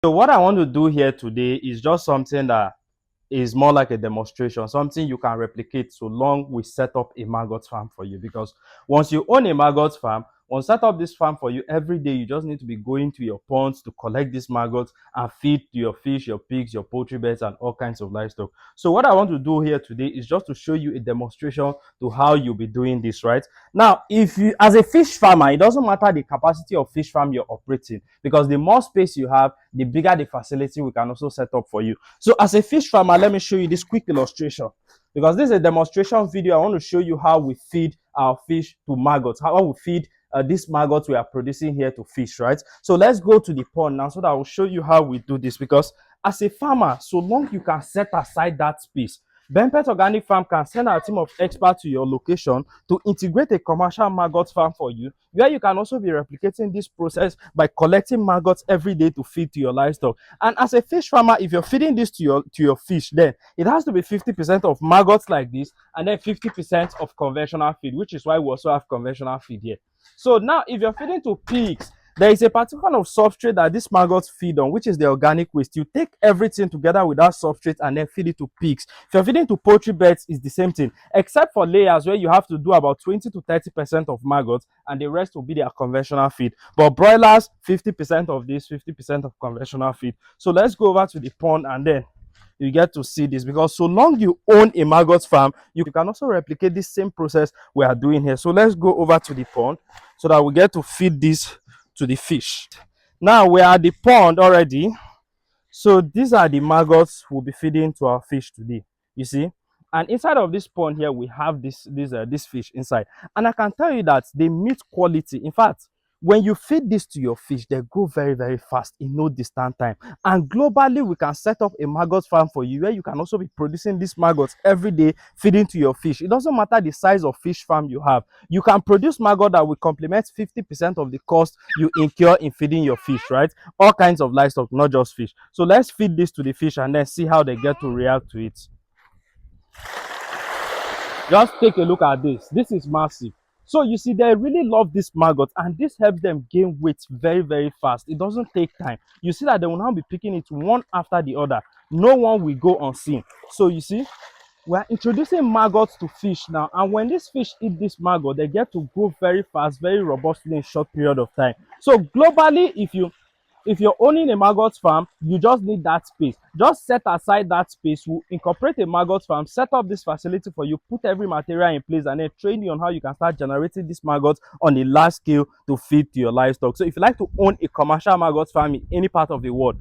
So what I want to do here today is just something that is more like a demonstration, something you can replicate so long we set up a maggot farm for you. Because once you own a maggot farm, once set up this farm for you every day, you just need to be going to your ponds to collect these maggots and feed to your fish, your pigs, your poultry beds, and all kinds of livestock. So what I want to do here today is just to show you a demonstration to how you'll be doing this, right? Now, if you, as a fish farmer, it doesn't matter the capacity of fish farm you're operating, because the more space you have, the bigger the facility we can also set up for you. So as a fish farmer, let me show you this quick illustration, because this is a demonstration video. I want to show you how we feed our fish to maggots, how we feed these maggots we are producing here to fish, right? So let's go to the pond now so that I will show you how we do this. Because as a farmer, so long you can set aside that space, Benpet Organic Farm can send our team of experts to your location to integrate a commercial maggot farm for you, where you can also be replicating this process by collecting maggots every day to feed to your livestock. And as a fish farmer, if you're feeding this to your fish, then it has to be 50% of maggots like this, and then 50% of conventional feed, which is why we also have conventional feed here. So now, if you're feeding to pigs, there is a particular kind of substrate that these maggots feed on, which is the organic waste. You take everything together with that substrate and then feed it to pigs. If you're feeding to poultry beds, it's the same thing, except for layers where you have to do about 20 to 30% of maggots, and the rest will be their conventional feed. But broilers, 50% of this, 50% of conventional feed. So let's go over to the pond and then you get to see this. Because so long you own a maggot farm, you can also replicate this same process we are doing here. So let's go over to the pond so that we get to feed this to the fish. Now we are at the pond already. So these are the maggots we'll be feeding to our fish today, you see. And inside of this pond here, we have this fish inside. And I can tell you that they meet quality. In fact, when you feed this to your fish, they grow very, very fast in no distant time. And globally, we can set up a maggot farm for you, where you can also be producing these maggots every day, feeding to your fish. It doesn't matter the size of fish farm you have. You can produce maggot that will complement 50% of the cost you incur in feeding your fish, right? All kinds of livestock, not just fish. So let's feed this to the fish and then see how they get to react to it. Just take a look at this. This is massive. So you see, they really love this maggot, and this helps them gain weight very, very fast. It doesn't take time. You see that they will now be picking it one after the other. No one will go unseen. So you see, we're introducing maggots to fish now, and when these fish eat this maggot, they get to grow very fast, very robustly in a short period of time. So globally, if you're owning a maggot farm, you just need that space. Just set aside that space. We'll incorporate a maggot farm, set up this facility for you, put every material in place, and then train you on how you can start generating these maggots on a large scale to feed to your livestock. So if you like to own a commercial maggot farm in any part of the world,